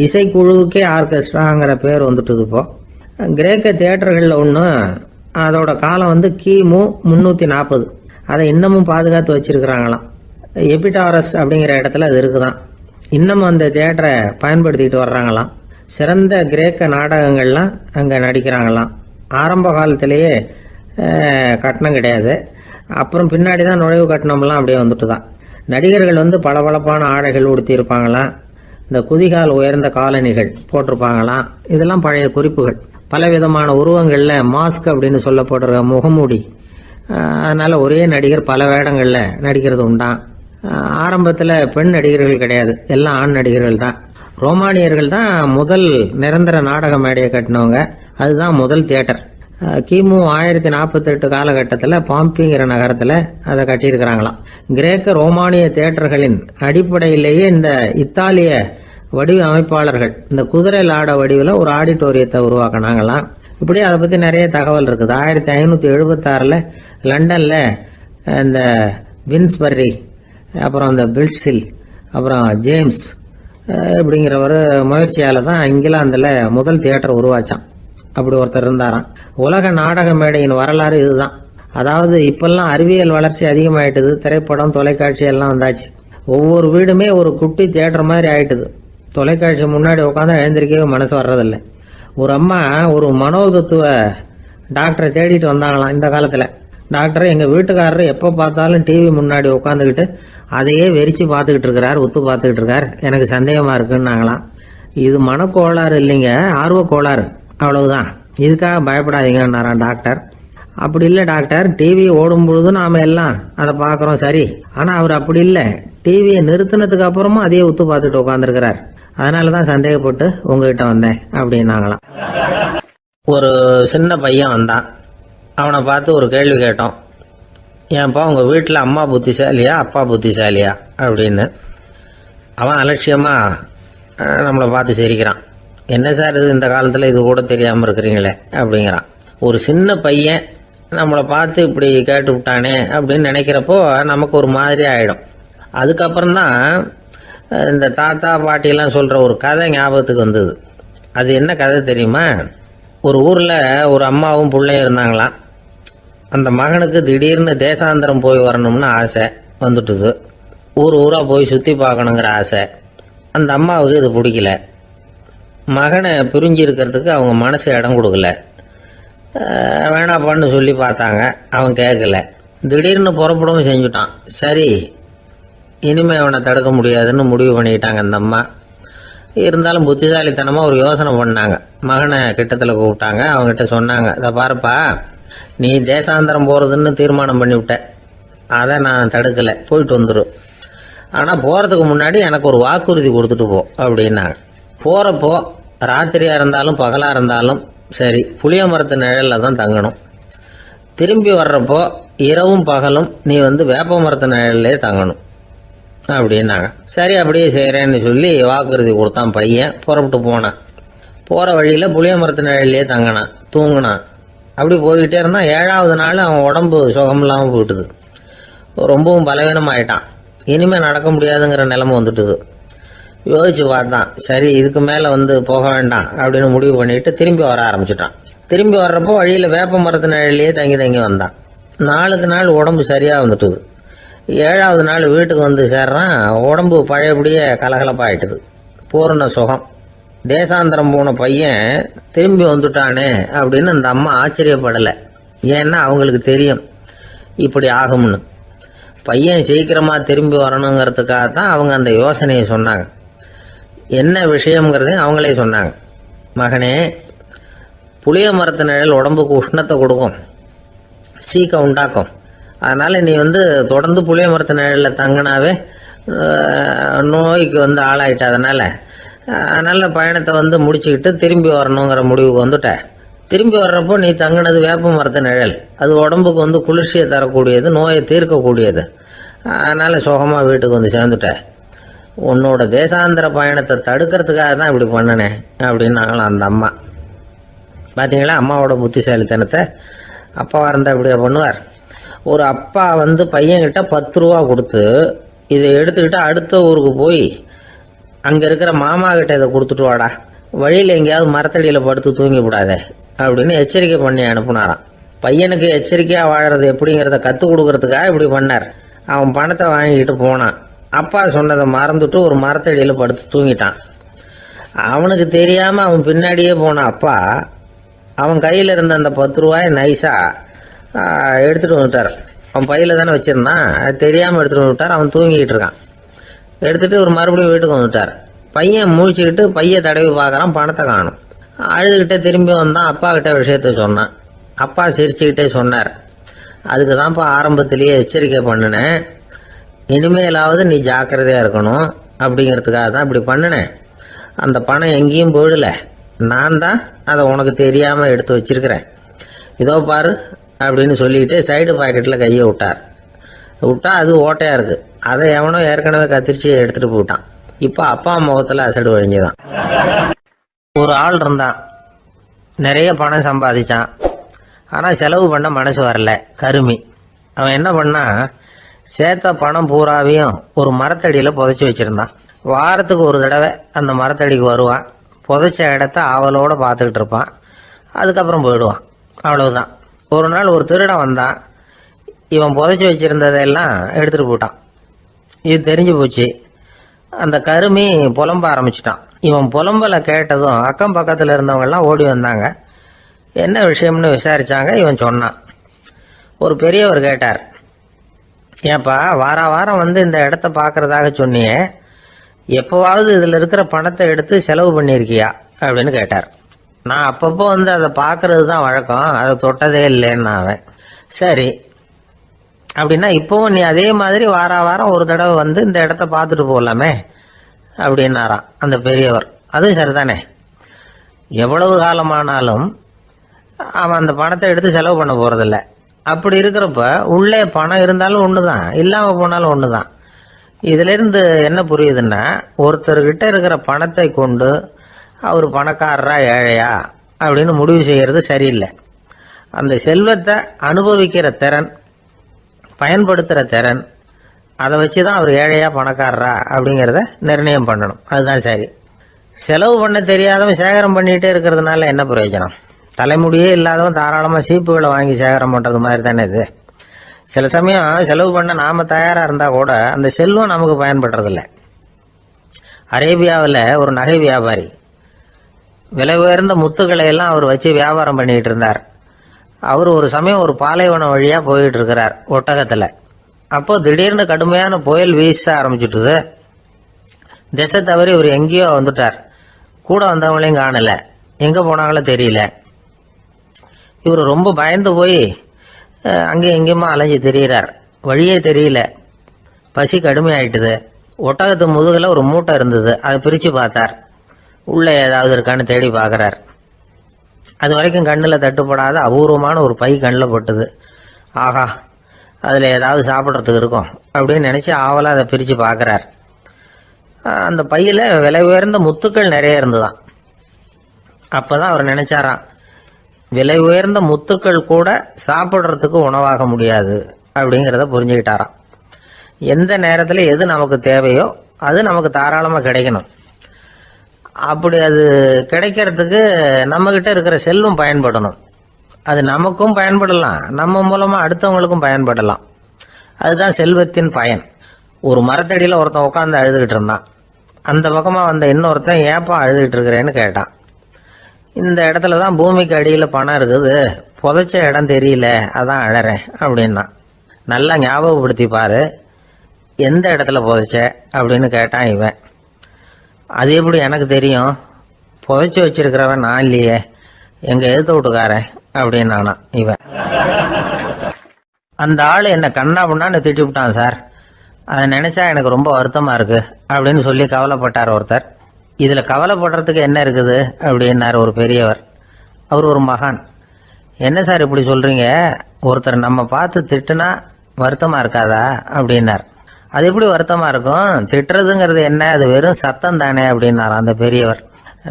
[SPEAKER 1] இசைக்குழுவுக்கே ஆர்கெஸ்ட்ராங்கிற பேர் வந்துட்டுது. இப்போ கிரேக்க தியேட்டர்களில் ஒன்று, அதோட காலம் கிமு 340. அதை இன்னமும் பாதுகாத்து வச்சிருக்கிறாங்களாம். எபிடாரஸ் அப்படிங்கிற இடத்துல அது இருக்குதான். இன்னமும் அந்த தியேட்டரை பயன்படுத்திக்கிட்டு வர்றாங்களாம். சிறந்த கிரேக்க நாடகங்கள்லாம் அங்கே நடிக்கிறாங்களாம். ஆரம்ப காலத்திலேயே கட்டணம் கிடையாது. அப்புறம் பின்னாடி தான் நுழைவு கட்டணம்லாம் அப்படியே வந்துட்டு தான். நடிகர்கள் பளபளப்பான ஆடைகள் உடுத்தி இருப்பாங்களாம். இந்த குதிகால் உயர்ந்த காலணிகள் போட்டிருப்பாங்களாம். இதெல்லாம் பழைய குறிப்புகள். பலவிதமான உருவங்களில் மாஸ்க் அப்படின்னு சொல்லப்படுற முகமூடி. அதனால் ஒரே நடிகர் பல வேடங்களில் நடிக்கிறது உண்டான். ஆரம்பத்தில் பெண் நடிகர்கள் கிடையாது, எல்லாம் ஆண் நடிகர்கள் தான். ரோமானியர்கள் தான் முதல் நிரந்தர நாடக மேடையை கட்டினவங்க. அதுதான் முதல் தியேட்டர். கிமு 1048 காலகட்டத்தில் பாம்பிங்கிற நகரத்தில் அதை கட்டியிருக்கிறாங்களாம். கிரேக்க ரோமானிய தியேட்டர்களின் அடிப்படையிலேயே இந்த இத்தாலிய வடிவ அமைப்பாளர்கள் இந்த குதிரை லாட வடிவில் ஒரு ஆடிட்டோரியத்தை உருவாக்கினாங்களாம். இப்படி அதை பற்றி நிறைய தகவல் இருக்குது. 1576 லண்டனில் இந்த வின்ஸ்பர்ரி, அப்புறம் இந்த பில்ட்ஸில், அப்புறம் ஜேம்ஸ் இப்படிங்கிறவர் முயற்சியால் தான் இங்கிலாந்தில் முதல் தியேட்டர் உருவாச்சான். அப்படி ஒருத்தர் இருந்தாராம். உலக நாடக மேடையின் வரலாறு இதுதான். அதாவது இப்பெல்லாம் அறிவியல் வளர்ச்சி அதிகமாயிட்டுது. திரைப்படம், தொலைக்காட்சி எல்லாம் வந்தாச்சு. ஒவ்வொரு வீடுமே ஒரு குட்டி தியேட்டர் மாதிரி ஆயிட்டுது. தொலைக்காட்சி முன்னாடி உட்காந்து எழுந்திருக்கவே மனசு வர்றதில்லை. ஒரு அம்மா ஒரு மனோதத்துவ டாக்டரை தேடிட்டு வந்தாங்களாம் இந்த காலத்தில். டாக்டர், எங்கள் வீட்டுக்காரர் எப்போ பார்த்தாலும் டிவி முன்னாடி உட்காந்துக்கிட்டு அதையே வெறிச்சு பார்த்துக்கிட்டு இருக்கிறார், உத்து பார்த்துக்கிட்டு இருக்கார், எனக்கு சந்தேகமாக இருக்குன்னாங்களாம். இது மனக்கோளாறு இல்லைங்க, ஆர்வ கோளாறு, அவ்வளவுதான், இதுக்காக பயப்படாதீங்கன்னாராம் டாக்டர். அப்படி இல்லை டாக்டர், டிவி ஓடும் பொழுது நாம் எல்லாம் அதை பார்க்குறோம் சரி, ஆனால் அவர் அப்படி இல்லை, டிவியை நிறுத்தினதுக்கு அப்புறமும் அதையே உத்து பார்த்துட்டு உட்காந்துருக்கிறார், அதனால தான் சந்தேகப்பட்டு உங்ககிட்ட வந்தேன் அப்படின்னாங்களாம். ஒரு சின்ன பையன் வந்தான். அவனை பார்த்து ஒரு கேள்வி கேட்டோம். ஏன்ப்பா உங்கள் வீட்டில் அம்மா புத்திசாலியா அப்பா புத்திசாலியா அப்படின்னு. அவன் அலட்சியமாக நம்மளை பார்த்து சிரிக்கிறான். என்ன சார் இது, இந்த காலத்தில் இது கூட தெரியாமல் இருக்கிறீங்களே அப்படிங்கிறான். ஒரு சின்ன பையன் நம்மளை பார்த்து இப்படி கேட்டு விட்டானே அப்படின்னு நினைக்கிறப்போ நமக்கு ஒரு மாதிரி ஆகிடும். அதுக்கப்புறம்தான் இந்த தாத்தா பாட்டிலாம் சொல்கிற ஒரு கதை ஞாபகத்துக்கு வந்தது. அது என்ன கதை தெரியுமா? ஒரு ஊரில் ஒரு அம்மாவும் பிள்ளையும் இருந்தாங்களாம். அந்த மகனுக்கு திடீர்னு தேசாந்திரம் போய் வரணும்னு ஆசை வந்துட்டுது. ஊராக போய் சுற்றி பார்க்கணுங்கிற ஆசை. அந்த அம்மாவுக்கு இது பிடிக்கல. மகனை பிரிஞ்சு இருக்கிறதுக்கு அவங்க மனசு இடம் கொடுக்கல. வேணாப்பான்னு சொல்லி பார்த்தாங்க, அவன் கேட்கல. திடீர்னு புறப்படவும் செஞ்சுட்டான். சரி, இனிமேல் அவனை தடுக்க முடியாதுன்னு முடிவு பண்ணிக்கிட்டாங்க அந்த அம்மா. இருந்தாலும் புத்திசாலித்தனமாக ஒரு யோசனை பண்ணாங்க. மகனை கிட்டத்தில் கூப்பிட்டாங்க. அவங்ககிட்ட சொன்னாங்க, இதை பாருப்பா, நீ தேசாந்திரம் போகிறதுன்னு தீர்மானம் பண்ணிவிட்ட, அதை நான் தடுக்கலை, போயிட்டு வந்துடும். ஆனால் போகிறதுக்கு முன்னாடி எனக்கு ஒரு வாக்குறுதி கொடுத்துட்டு போ அப்படின்னாங்க. போகிறப்போ ராத்திரியாக இருந்தாலும் பகலாக இருந்தாலும் சரி, புளிய மரத்து நிழலில் தான் தங்கணும். திரும்பி வர்றப்போ இரவும் பகலும் நீ வேப்ப மரத்து நிழல்லே தங்கணும் அப்படின்னாங்க. சரி, அப்படியே செய்கிறேன்னு சொல்லி வாக்குறுதி கொடுத்தான் பையன். புறப்பட்டு போனான். போகிற வழியில் புளிய மரத்து நிழல்லே தங்கினான், தூங்கினான். அப்படி போய்கிட்டே இருந்தான். 7வது நாள் அவன் உடம்பு சுகமில்லாமல் போயிட்டுது. ரொம்பவும் பலவீனமாயிட்டான். இனிமேல் நடக்க முடியாதுங்கிற நிலைமை வந்துட்டுது. யோசிச்சு பார்த்தான். சரி, இதுக்கு மேலே போக வேண்டாம் அப்படின்னு முடிவு பண்ணிட்டு திரும்பி வர ஆரம்பிச்சிட்டான். திரும்பி வர்றப்போ வழியில் வேப்ப மரத்து நிழல்லையே தங்கி வந்தான். நாளுக்கு நாள் உடம்பு சரியாக வந்துட்டுது. 7வது நாள் வீட்டுக்கு சேர்றான். உடம்பு பழையபடியே கலகலப்பாயிட்டுது. பூரண சுகம். தேசாந்திரம் போன பையன் திரும்பி வந்துட்டானே அப்படின்னு அந்த அம்மா ஆச்சரியப்படலை. ஏன்னா அவங்களுக்கு தெரியும் இப்படி ஆகும்னு. பையன் சீக்கிரமாக திரும்பி வரணுங்கிறதுக்காக தான் அவங்க அந்த யோசனையை சொன்னாங்க. என்ன விஷயங்கிறதையும் அவங்களே சொன்னாங்க. மகனே, புளிய மரத்து நிழல் உடம்புக்கு உஷ்ணத்தை கொடுக்கும், சீக்கம் உண்டாக்கும். அதனால் நீ தொடர்ந்து புளிய மரத்து நிழலில் தங்கினாவே நோய்க்கு ஆளாயிட்ட. அதனால் பயணத்தை முடிச்சுக்கிட்டு திரும்பி வரணுங்கிற முடிவுக்கு வந்துட்ட. திரும்பி வர்றப்போ நீ தங்கினது வேப்ப மரத்து நிழல். அது உடம்புக்கு குளிர்ச்சியை தரக்கூடியது, நோயை தீர்க்கக்கூடியது. அதனால் சுகமாக வீட்டுக்கு சேர்ந்துட்ட. உன்னோட தேசாந்திர பயணத்தை தடுக்கிறதுக்காக தான் இப்படி பண்ணினேன் அப்படின்னாங்களாம் அந்த அம்மா. பார்த்தீங்களா அம்மாவோட புத்திசாலித்தனத்தை? அப்பாவாக இருந்தால் இப்படியா பண்ணுவார்? ஒரு அப்பா பையன்கிட்ட 10 ரூபா கொடுத்து இதை எடுத்துக்கிட்டு அடுத்த ஊருக்கு போய் அங்கே இருக்கிற மாமா கிட்ட இதை கொடுத்துட்டு வாடா, வழியில் எங்கேயாவது மரத்தடியில் படுத்து தூங்கி விடாதே அப்படின்னு எச்சரிக்கை பண்ணி அனுப்புனாராம். பையனுக்கு எச்சரிக்கையாக வாழறது எப்படிங்கிறத கற்றுக் கொடுக்கறதுக்காக இப்படி பண்ணார். அவன் பணத்தை வாங்கிக்கிட்டு போனான். அப்பா சொன்னதை மறந்துட்டு ஒரு மரத்தடியில் படுத்து தூங்கிட்டான். அவனுக்கு தெரியாமல் அவன் பின்னாடியே போன அப்பா அவன் கையில் இருந்த அந்த 10 ரூபாயை நைஸாக எடுத்துகிட்டு வந்துட்டார். அவன் பையில் தானே வச்சுருந்தான், அது தெரியாமல் எடுத்துகிட்டு வந்துட்டார். அவன் தூங்கிக்கிட்டு இருக்கான். எடுத்துகிட்டு ஒரு மறுபடியும் வீட்டுக்கு வந்துட்டார். பையன் முழிச்சுக்கிட்டு பையை தடவி பார்க்குறான், பணத்தை காணும். அழுதுகிட்டே திரும்பி வந்தான். அப்பா கிட்ட விஷயத்த சொன்னான். அப்பா சிரிச்சுக்கிட்டே சொன்னார், அதுக்கு தான்ப்பா ஆரம்பத்திலேயே எச்சரிக்கை பண்ணினேன், இனிமேலாவது நீ ஜாக்கிரதையாக இருக்கணும் அப்படிங்கிறதுக்காக தான் இப்படி பண்ணினேன். அந்த பணம் எங்கேயும் போயிடல, நான் தான் அதை உனக்கு தெரியாமல் எடுத்து வச்சிருக்கிறேன். இதோ பாரு அப்படின்னு சொல்லிக்கிட்டு சைடு பாக்கெட்டில் கையை விட்டா அது ஓட்டையாக இருக்குது. அதை எவனோ ஏற்கனவே கத்திரிச்சு எடுத்துகிட்டு போயிட்டான். இப்போ அப்பா முகத்தில் அசடு வழிஞ்சுதான். ஒரு ஆள் இருந்தான், நிறைய பணம் சம்பாதிச்சான். ஆனால் செலவு பண்ண மனசு வரல, கருமி. அவன் என்ன பண்ணா, சேர்த்த பணம் பூராவையும் ஒரு மரத்தடியில் புதைச்சி வச்சுருந்தான். வாரத்துக்கு ஒரு தடவை அந்த மரத்தடிக்கு வருவான். புதைச்ச இடத்த ஆவலோடு பார்த்துக்கிட்டு இருப்பான். அதுக்கப்புறம் போயிடுவான். அவ்வளவுதான். ஒரு நாள் ஒரு திருடன் வந்தான். இவன் புதைச்சி வச்சுருந்ததெல்லாம் எடுத்துகிட்டு போயிட்டான். இது தெரிஞ்சு போச்சு. அந்த கருமி புலம்ப ஆரம்பிச்சிட்டான். இவன் புலம்பலை கேட்டதும் அக்கம் பக்கத்தில் இருந்தவங்கெல்லாம் ஓடி வந்தாங்க. என்ன விஷயம்னு விசாரித்தாங்க. இவன் சொன்னான். ஒரு பெரியவர் கேட்டார், ஏப்பா வாரம் இந்த இடத்த பார்க்குறதாக சொன்னியே, எப்போவாவது இதில் இருக்கிற பணத்தை எடுத்து செலவு பண்ணியிருக்கியா அப்படின்னு கேட்டார். நான் அப்பப்போ அதை பார்க்கறது தான் வழக்கம், அதை தொட்டதே இல்லைன்னு அவன். சரி அப்படின்னா இப்போவும் நீ அதே மாதிரி வாரம் ஒரு தடவை இந்த இடத்த பார்த்துட்டு போகலாமே அப்படின்னாராம் அந்த பெரியவர். அதுவும் சரிதானே, எவ்வளவு காலமானாலும் அவன் அந்த பணத்தை எடுத்து செலவு பண்ண போகிறதில்ல. அப்படி இருக்கிறப்ப உள்ளே பணம் இருந்தாலும் ஒன்று தான், இல்லாமல் போனாலும் ஒன்று தான். இதிலிருந்து என்ன புரியுதுன்னா, ஒருத்தர்கிட்ட இருக்கிற பணத்தை கொண்டு அவர் பணக்காரரா ஏழையா அப்படின்னு முடிவு செய்கிறது சரியில்லை. அந்த செல்வத்தை அனுபவிக்கிற திறன், பயன்படுத்துகிற திறன், அதை வச்சு தான் அவர் ஏழையா பணக்காரரா அப்படிங்கிறத நிர்ணயம் பண்ணணும். அதுதான் சரி. செலவு பண்ண தெரியாதவன் சேகரம் பண்ணிகிட்டே இருக்கிறதுனால என்ன பிரயோஜனம்? தலைமுடியே இல்லாதவன் தாராளமாக சீப்புகளை வாங்கி சேகரம் பண்ணுறது மாதிரி தானே இது. சில சமயம் செலவு பண்ண நாம் தயாராக இருந்தால் கூட அந்த செல்வம் நமக்கு பயன்படுறதில்ல. அரேபியாவில் ஒரு நகை வியாபாரி விலை உயர்ந்த முத்துக்களை எல்லாம் அவர் வச்சு வியாபாரம் பண்ணிகிட்டு இருந்தார். அவர் ஒரு சமயம் ஒரு பாலைவனம் வழியாக போயிட்டு இருக்கிறார் ஒட்டகத்தில். அப்போ திடீர்னு கடுமையான புயல் வீச ஆரம்பிச்சுட்டுது. திசை தவறி இவர் எங்கேயோ வந்துட்டார். கூட வந்தவங்களையும் காணல, எங்கே போனாங்களோ தெரியல. இவர் ரொம்ப பயந்து போய் அங்கேயும் எங்கேயுமா அலைஞ்சு திரியிறார். வழியே தெரியல. பசி கடுமையாயிட்டுது. ஒட்டகத்து முதுகில் ஒரு மூட்டை இருந்தது. அதை பிரித்து பார்த்தார். உள்ளே ஏதாவது இருக்கான்னு தேடி பார்க்குறார். அது வரைக்கும் கண்ணில் தட்டுப்படாத அபூர்வமான ஒரு பை கண்ணில் பட்டுது. ஆஹா, அதில் ஏதாவது சாப்பிட்றதுக்கு இருக்கும் அப்படின்னு நினச்சி ஆவலாக அதை பிரித்து பார்க்குறார். அந்த பையில் விலை உயர்ந்த முத்துக்கள் நிறைய இருந்துதான். அப்போ தான் அவர் நினச்சாராம், விலை உயர்ந்த முத்துக்கள் கூட சாப்பிட்றதுக்கு உணவாக முடியாது அப்படிங்கிறத புரிஞ்சுக்கிட்டாராம். எந்த நேரத்தில் எது நமக்கு தேவையோ அது நமக்கு தாராளமாக கிடைக்கணும். அப்படி அது கிடைக்கிறதுக்கு நம்மக்கிட்ட இருக்கிற செல்வம் பயன்படணும். அது நமக்கும் பயன்படலாம், நம்ம மூலமாக அடுத்தவங்களுக்கும் பயன்படலாம். அதுதான் செல்வத்தின் பயன். ஒரு மரத்தடியில் ஒருத்தன் உட்காந்து அழுதுகிட்டு இருந்தான். அந்த பக்கமாக வந்த இன்னொருத்தன் ஏப்பா அழுதுகிட்டு இருக்கிறேன்னு கேட்டான். இந்த இடத்துல தான் பூமிக்கு அடியில் பணம் இருக்குது, புதைச்ச இடம் தெரியல, அதான் அழறேன் அப்படின்னா. நல்லா ஞாபகப்படுத்தி பாரு, எந்த இடத்துல புதைச்ச அப்படின்னு கேட்டான் இவன். அது எப்படி எனக்கு தெரியும், புதைச்சி வச்சிருக்கிறவன் நான் இல்லையே, எங்கள் எழுத்து வீட்டுக்காரன் அப்படின்னானா இவன். அந்த ஆள் என்னை கண்ணா பண்ணான்னு திட்டி விட்டான் சார், அதை நினச்சா எனக்கு ரொம்ப வருத்தமாக இருக்குது அப்படின்னு சொல்லி கவலைப்பட்டார் ஒருத்தர். இதில் கவலைப்படுறதுக்கு என்ன இருக்குது அப்படின்னார் ஒரு பெரியவர். அவர் ஒரு மகான். என்ன சார் இப்படி சொல்கிறீங்க, ஒருத்தர் நம்ம பார்த்து திட்டுனா வருத்தமாக இருக்காதா அப்படின்னார். அது எப்படி வருத்தமாக இருக்கும், திட்டுறதுங்கிறது என்ன, அது வெறும் சத்தம் தானே அப்படின்னார் அந்த பெரியவர்.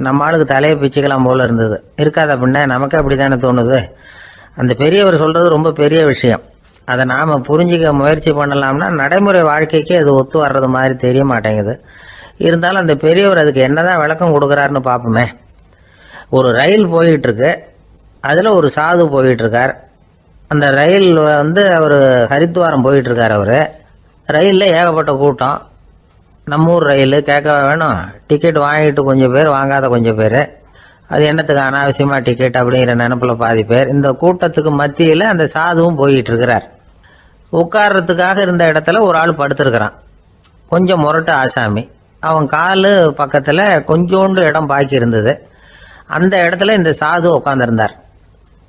[SPEAKER 1] நம்ம ஆளுக்கு தலையை பிச்சுக்கலாம் போல இருந்தது. இருக்காது அப்படின்னா நமக்கு அப்படி தானே தோணுது. அந்த பெரியவர் சொல்கிறது ரொம்ப பெரிய விஷயம். அதை நாம் புரிஞ்சிக்க முயற்சி பண்ணலாம்னா நடைமுறை வாழ்க்கைக்கு அது ஒத்து வர்றது மாதிரி தெரிய மாட்டேங்குது. இருந்தாலும் அந்த பெரியவர் அதுக்கு என்னதான் விளக்கம் கொடுக்குறாருன்னு பார்ப்போமே. ஒரு ரயில் போயிட்டுருக்கு, அதில் ஒரு சாது போயிட்டுருக்கார். அந்த ரயில் அவர் ஹரித்வாரம் போயிட்டுருக்கார். அவர் ரயிலில் ஏகப்பட்ட கூட்டம். நம்ம ஊர் ரயில் கேட்க வேணும், டிக்கெட் வாங்கிட்டு கொஞ்சம் பேர், வாங்காத கொஞ்சம் பேர். அது என்னத்துக்கு அனாவசியமாக டிக்கெட் அப்படிங்கிற நினப்பில் பாதி பேர். இந்த கூட்டத்துக்கு மத்தியில் அந்த சாதுவும் போயிட்டுருக்கிறார். உட்கார்றதுக்காக இருந்த இடத்துல ஒரு ஆள் படுத்துருக்கிறான். கொஞ்சம் முரட்டு ஆசாமி. அவன் காலு பக்கத்தில் கொஞ்சோண்டு இடம் பாக்கி இருந்தது. அந்த இடத்துல இந்த சாது உட்காந்துருந்தார்.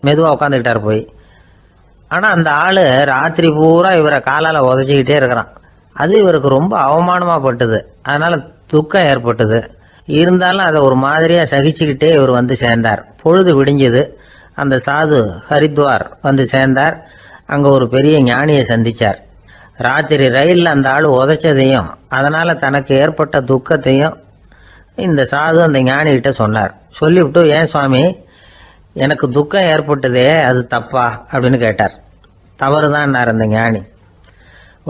[SPEAKER 1] மெதுவாக உட்காந்துக்கிட்டார் போய். ஆனால் அந்த ஆள் ராத்திரி பூரா இவரை காலால் உதச்சிக்கிட்டே இருக்கிறான். அது இவருக்கு ரொம்ப அவமானமாக பட்டுது. அதனால் துக்கம் ஏற்பட்டது. இருந்தாலும் அதை ஒரு மாதிரியாக சகிச்சுக்கிட்டே இவர் வந்து சேர்ந்தார். பொழுது விடிஞ்சது. அந்த சாது ஹரித்வார் வந்து சேர்ந்தார். அங்கே ஒரு பெரிய ஞானியை சந்தித்தார். ராத்திரி ரயிலில் அந்த ஆள் உதைச்சதையும் அதனால் தனக்கு ஏற்பட்ட துக்கத்தையும் இந்த சாது அந்த ஞானிகிட்ட சொன்னார். சொல்லிவிட்டு, ஏன் சுவாமி, எனக்கு துக்கம் ஏற்பட்டதே அது தப்பா அப்படின்னு கேட்டார். தவறு தான்னார் அந்த ஞானி.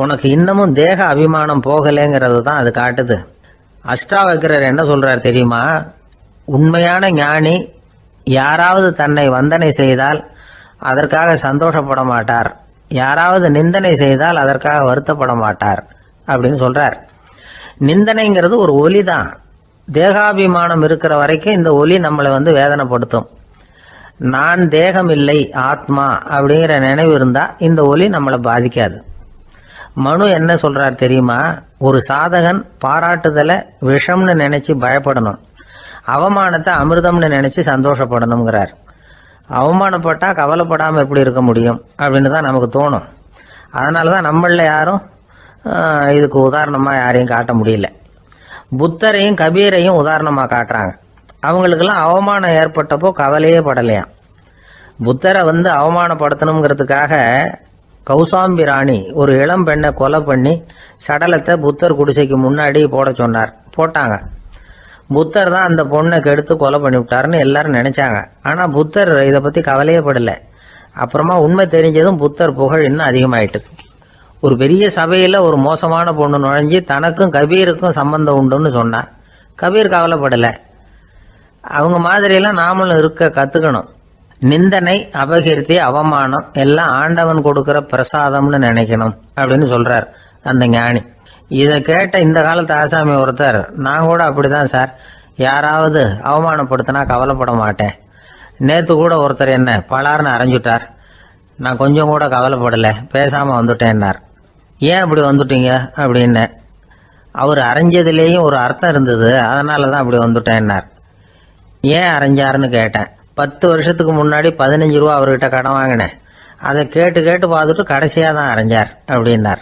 [SPEAKER 1] உனக்கு இன்னமும் தேக அபிமானம் போகலைங்கிறது தான் அது காட்டுது. அஷ்டாவக்கிரர் என்ன சொல்றார் தெரியுமா, உண்மையான ஞானி யாராவது தன்னை வந்தனை செய்தால் அதற்காக சந்தோஷப்பட மாட்டார், யாராவது நிந்தனை செய்தால் அதற்காக வருத்தப்பட மாட்டார் அப்படின்னு சொல்றார். நிந்தனைங்கிறது ஒரு ஒலி தான். தேகாபிமானம் இருக்கிற வரைக்கும் இந்த ஒலி நம்மளை வேதனைப்படுத்தும். நான் தேகம் இல்லை, ஆத்மா அப்படிங்கிற நினைவு இருந்தா இந்த ஒலி நம்மளை பாதிக்காது. மனு என்ன சொல்றார் தெரியுமா, ஒரு சாதகன் பாராட்டுதலை விஷம்னு நினைச்சு பயப்படணும், அவமானத்தை அமிர்தம்னு நினைச்சு சந்தோஷப்படணுங்கிறார். அவமானப்பட்டா கவலைப்படாமல் எப்படி இருக்க முடியும் அப்படின்னு தான் நமக்கு தோணும். அதனால தான் நம்மள யாரும் இதுக்கு உதாரணமாக யாரையும் காட்ட முடியல. புத்தரையும் கபீரையும் உதாரணமாக காட்டுறாங்க. அவங்களுக்கெல்லாம் அவமானம் ஏற்பட்டப்போ கவலையே படலையாம். புத்தரை அவமானப்படுத்தணுங்கிறதுக்காக கௌசாம்பி ராணி ஒரு இளம் பெண்ணை கொலை பண்ணி சடலத்தை புத்தர் குடிசைக்கு முன்னாடி போட சொன்னார். போட்டாங்க. புத்தர் தான் அந்த பொண்ணை கெடுத்து கொலை பண்ணி விட்டாருன்னு எல்லாரும் நினைச்சாங்க. ஆனால் புத்தர் இதை பற்றி கவலையே படலை. அப்புறமா உண்மை தெரிஞ்சதும் புத்தர் புகழ் இன்னும் அதிகமாயிட்டது. ஒரு பெரிய சபையில் ஒரு மோசமான பொண்ணு நுழைஞ்சி தனக்கும் கபீருக்கும் சம்பந்தம் உண்டுன்னு சொன்னான். கபீர் கவலைப்படலை. அவங்க மாதிரியெல்லாம் நாமளும் இருக்க கற்றுக்கணும். நிந்தனை, அபகீர்த்தி, அவமானம் எல்லாம் ஆண்டவன் கொடுக்கிற பிரசாதம்னு நினைக்கணும் அப்படின்னு சொல்றார் அந்த ஞானி. இதை கேட்ட இந்த காலத்து ஆசாமி ஒருத்தர், நான் கூட அப்படிதான் சார், யாராவது அவமானப்படுத்தினா கவலைப்பட மாட்டேன். நேற்று கூட ஒருத்தர் என்ன பலார்னு அரைஞ்சுட்டார், நான் கொஞ்சம் கூட கவலைப்படலை, பேசாமல் வந்துட்டேன்னார். ஏன் அப்படி வந்துட்டீங்க அப்படின்னு. அவர் அரைஞ்சதுலேயும் ஒரு அர்த்தம் இருந்தது, அதனால தான் அப்படி வந்துட்டேன்னார். ஏன் அரைஞ்சாருன்னு கேட்டேன். 10 வருஷத்துக்கு முன்னாடி 15 ரூபா அவர்கிட்ட கடன் வாங்கினேன், அதை கேட்டு கேட்டு பார்த்துட்டு கடைசியாக தான் அரைஞ்சார் அப்படின்னார்.